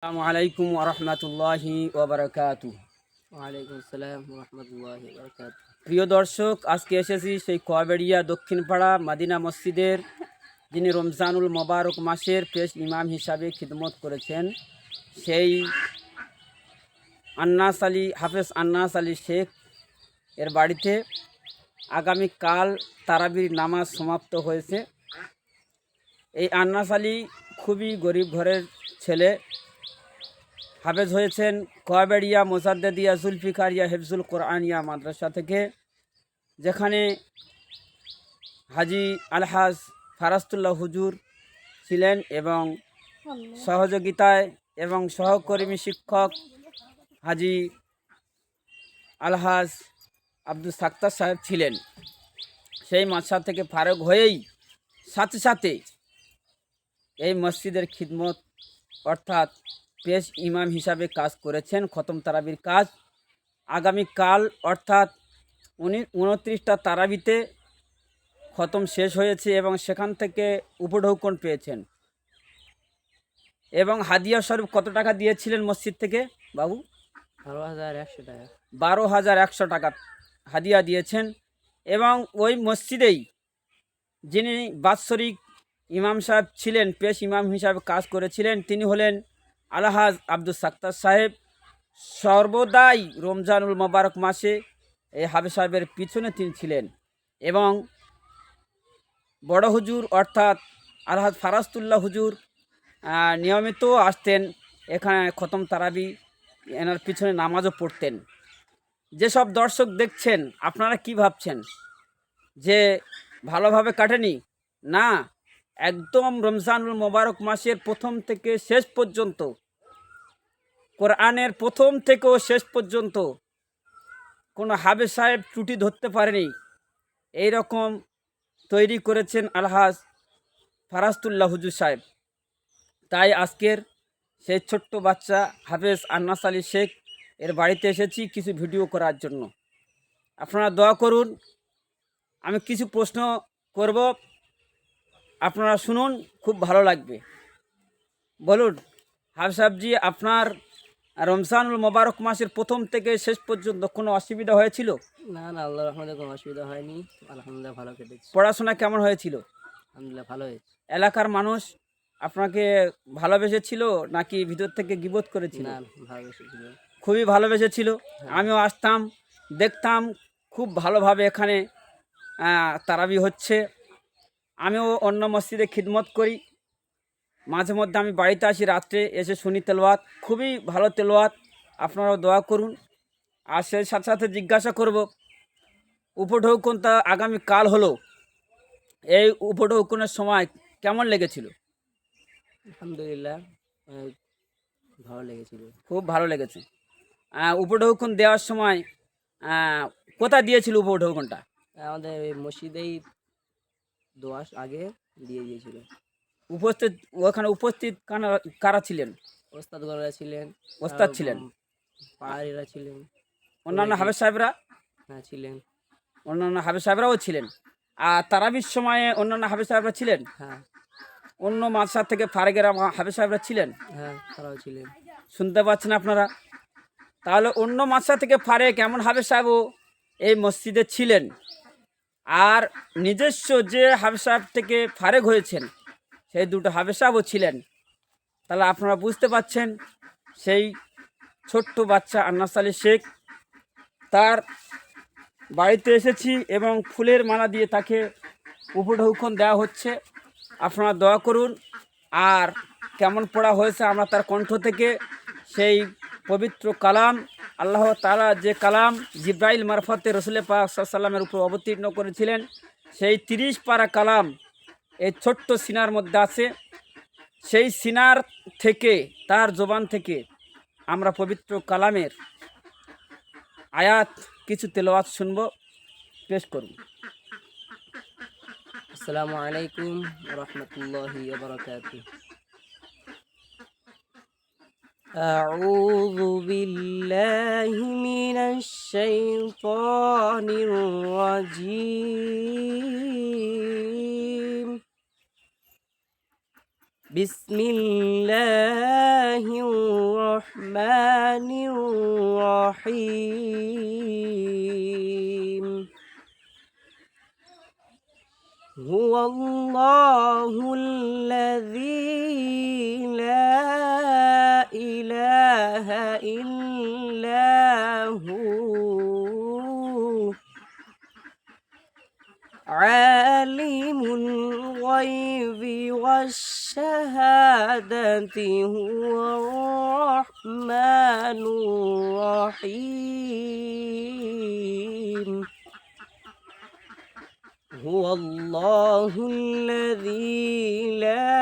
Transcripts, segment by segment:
আসসালামু আলাইকুম ওয়া রাহমাতুল্লাহি ওয়া বারাকাতুহু। ওয়ালাইকুম আসসালাম রহমতুল্লাহি বারাকাত। প্রিয় দর্শক, আজকে এসেছি সেই কোয়াবেড়িয়া দক্ষিণপাড়া মাদিনা মসজিদের, যিনি রমজানুল মোবারক মাসের পেশ ইমাম হিসাবে খিদমত করেছেন, সেই আন্নাস আলী হাফেজ আন্নাস আলী শেখ এর বাড়িতে আগামীকাল তারাবির নামাজ সমাপ্ত হয়েছে। এই আন্নাস আলী খুবই গরিব ঘরের ছেলে। হাফেজ হয়েছেন কোয়াবেড়িয়া মোসাদ্দেদিয়া জুলফিকারিয়া হেফজুল কোরআনিয়া মাদ্রাসা থেকে, যেখানে হাজি আলহাজ ফারাস্তুল্লাহ হুজুর ছিলেন এবং সহযোগিতায় এবং সহকর্মী শিক্ষক হাজি আলহাজ আব্দুল সাক্তার সাহেব ছিলেন। সেই মাদ্রাসা থেকে ফারগ হয়েই সাথে সাথে এই মসজিদের খিদমত অর্থাৎ পেশ ইমাম হিসাবে কাজ করেছেন। খতম তারাবির কাজ আগামীকাল অর্থাৎ 29টা তারাবিতে খতম শেষ হয়েছে এবং সেখান থেকে উপঢৌকন পেয়েছেন। এবং হাদিয়া স্বরূপ কত টাকা দিয়েছিলেন মসজিদ থেকে বাবু? 12,100 টাকা। 12,100 টাকা হাদিয়া দিয়েছেন। এবং ওই মসজিদেই যিনি বাৎসরিক ইমাম সাহেব ছিলেন, পেশ ইমাম হিসাবে কাজ করেছিলেন, তিনি হলেন আলহাজ আব্দুল সাক্তার সাহেব। সর্বদাই রমজানুল মোবারক মাসে এই হাফেজ সাহেবের পিছনে তিনি ছিলেন এবং বড় হুজুর অর্থাৎ আলহাজ ফারাস্তুল্লাহ হুজুর নিয়মিত আসতেন এখানে খতম তারাবি, এনার পিছনে নামাজও পড়তেন। যেসব দর্শক দেখছেন, আপনারা কি ভাবছেন যে ভালোভাবে কাটেনি? না, একদম রমজানুল মোবারক মাসের প্রথম থেকে শেষ পর্যন্ত, কোরআনের প্রথম থেকেও শেষ পর্যন্ত কোনো হাফেজ সাহেব ত্রুটি ধরতে পারেনি। এই রকম তৈরি করেছেন আলহাজ ফারাস্তুল্লাহ হুজুর সাহেব। তাই আজকের সেই ছোট্ট বাচ্চা হাফেজ আন্নাস আলী শেখ এর বাড়িতে এসেছি কিছু ভিডিও করার জন্য। আপনারা দোয়া করুন। আমি কিছু প্রশ্ন করব, আপনারা শুনুন, খুব ভালো লাগবে। বলুন হাফেজ সাহেবজি, আপনার রমজানুল মোবারক মাসের প্রথম থেকে শেষ পর্যন্ত কোনো অসুবিধা হয়েছিল? না না, আল্লাহর রহমতে কোনো অসুবিধা হয়নি। আলহামদুলিল্লাহ ভালো কেটেছে। পড়াশোনা কেমন হয়েছিল? আলহামদুলিল্লাহ ভালো হয়েছে। এলাকার মানুষ আপনাকে ভালোবেসেছিল নাকি ভিতর থেকে গীবত করেছিল? না, ভালোবেসেছিল। খুবই ভালোবেসেছিল। হ্যাঁ। আমিও আসতাম, দেখতাম খুব ভালোভাবে এখানে তারাবি হচ্ছে। আমিও অন্য মসজিদে খিদমত করি, মাঝে মধ্যে আমি বাড়িতে আসি, রাত্রে এসে শুনি তেলাওয়াত, খুবই ভালো তেলাওয়াত। আপনারাও দোয়া করুন। আর সেই সাথে সাথে জিজ্ঞাসা করব, উপঢৌকনটা আগামীকাল হলো, এই উপঢৌকনের সময় কেমন লেগেছিল? আলহামদুলিল্লাহ ভালো লেগেছিল। খুব ভালো লেগেছে। উপঢৌকন দেওয়ার সময় কোথায় দিয়েছিল উপঢৌকনটা? আমাদের এই মসজিদেই দোয়াশ আগে দিয়ে দিয়েছিল। উপস্থিত, ওখানে উপস্থিত কারা ছিলেন? ওস্তাদগণরা ছিলেন, ওস্তাদ ছিলেন, পাহাড়িরা ছিলেন, অন্যান্য হাফেজ সাহেবরা, হ্যাঁ ছিলেন। অন্যান্য হাফেজ সাহেবরাও ছিলেন। আর তারাবির সময়ে অন্যান্য হাফেজ সাহেবরা ছিলেন, হ্যাঁ অন্য মাদ্রাসা থেকে ফারেগের হাফেজ সাহেবরা ছিলেন। হ্যাঁ তারাও ছিলেন। শুনতে পাচ্ছেন আপনারা? তাহলে অন্য মাদ্রাসা থেকে ফারেক এমন হাফেজ সাহেবও এই মসজিদে ছিলেন। আর নিজস্ব যে হাফেজ সাহেব থেকে ফারেক হয়েছেন সেই দুটো হাফেজ সাহেবও ছিলেন। তাহলে আপনারা বুঝতে পাচ্ছেন সেই ছোট্ট বাচ্চা আন্নাস আলী শেখ, তার বাড়িতে এসেছি এবং ফুলের মালা দিয়ে তাকে উপঢৌকন দেওয়া হচ্ছে। আপনারা দোয়া করুন। আর কেমন পড়া হয়েছে আমরা তার কণ্ঠ থেকে সেই পবিত্র কালাম, আল্লাহ তাআলা যে কালাম জিব্রাইল মারফতে রসুল পাক সাল্লাল্লাহু আলাইহি ওয়াসাল্লামের উপর অবতীর্ণ করেছিলেন, সেই 30 পারা কালাম এই ছোট্ট সিনার মধ্যে আছে। সেই সিনার থেকে, তার জবান থেকে আমরা পবিত্র কালামের আয়াত কিছু তেলাওয়াত শুনব। পেশ করুন। আসসালামু আলাইকুম রহমতুল্লাহি ওয়া বারাকাতুহু। أعوذ بالله من الشيطان الرجيم بسم الله الرحمن الرحيم هو الله الذي لا إله إلا هو عالم الغيب والشهادة هو الرحمن الرحيم هو الله الذي لا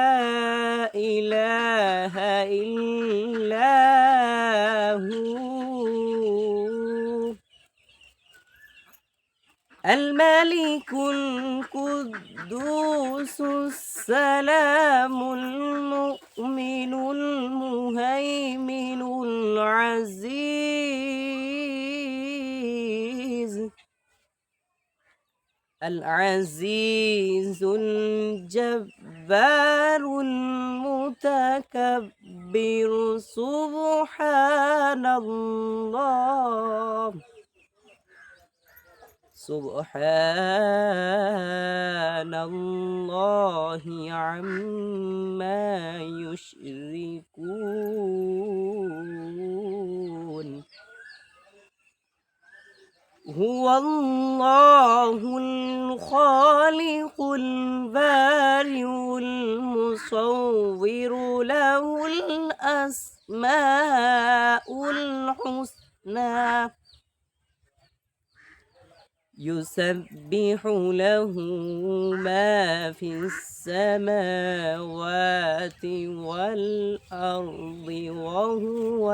إله إلا هو الملك القدوس السلام المؤمن المهيمن العزيز الجبار المتكبر سبحان الله عما يشركون هو الله الخالق البارئ المصور له الأسماء الحسنى يسبح له ما في السماوات والأرض وهو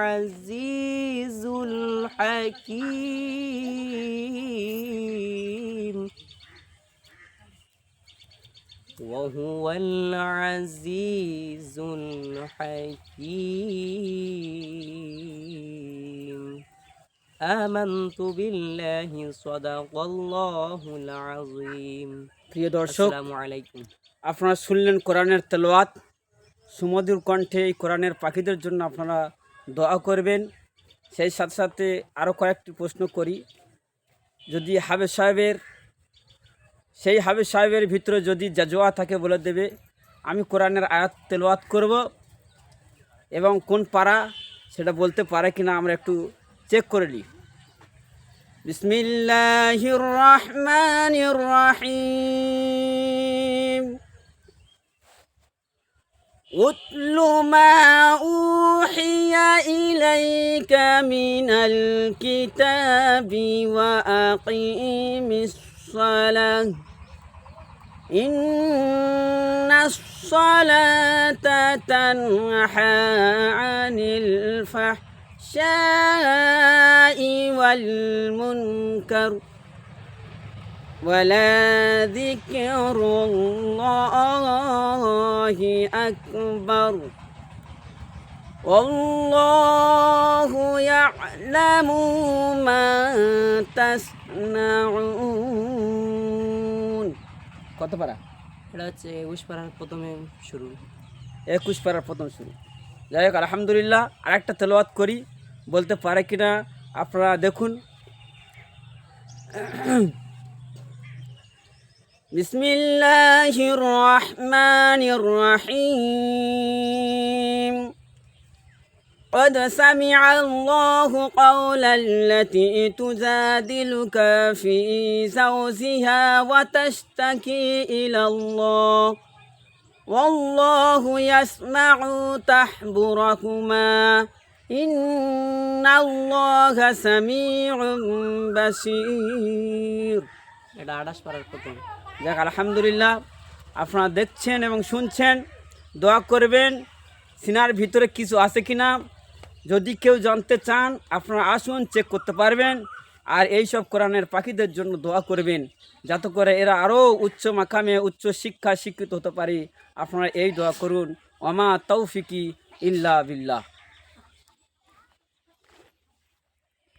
العزيز الحكيم آمنت بالله صدق الله العظيم প্রিয় দর্শক, আসসালামু আলাইকুম। আপনারা শুনলেন কোরআনের তেলাওয়াত। সুমধুর কণ্ঠে এই কোরআনের পাখিদের জন্য আপনারা দোয়া করবেন। সেই সাথে সাথে আরও কয়েকটি প্রশ্ন করি। যদি সেই হাফেজ সাহেবের ভিতরে যদি জাজোয়া থাকে বলে দেবে, আমি কোরআনের আয়াত তেলাওয়াত করব এবং কোন পারা সেটা বলতে পারে কিনা আমরা একটু চেক করে নিই। বিসমিল্লাহির রহমানির রহিম উতলু মা উহিয়া ইলাইকা মিনাল কিতাবি ওয়া আকিমিস সালাহ ইন্নাস সালাতা তানহা আনিল ফাহশাই ওয়াল মুনকার ولذكر الله أكبر والله يعلم ما تصنعون। কত পারা? এটা হচ্ছে 21 পারার প্রথমে শুরু। 21 পারার প্রথম শুরু। যাই হোক, আলহামদুলিল্লাহ। আরেকটা তেলাওয়াত করি, বলতে পারে কিনা আপনারা দেখুন। বিসমিল্লাহির রহমানির রহিম قد سمع الله قول التي تجادلك في زوجها وتشتكي إلى الله والله يسمع تحبركما إن الله سميع بصير। এটা 28 পারার প্রথম। যাক, আলহামদুলিল্লাহ। আপনারা দেখছেন এবং শুনছেন, দোয়া করবেন সিনার ভিতরে কিছু আছে কিনা। যদি কেউ জানতে চান আপনারা আসুন, চেক করতে পারবেন। আর এই সব কোরআনের পাখিদের জন্য দোয়া করবেন যাতে করে এরা আরও উচ্চ মাকামে উচ্চ শিক্ষা শিক্ষিত হতে পারে। আপনারা এই দোয়া করুন। ওমা তৌফিকি ইল্লা বিল্লাহ।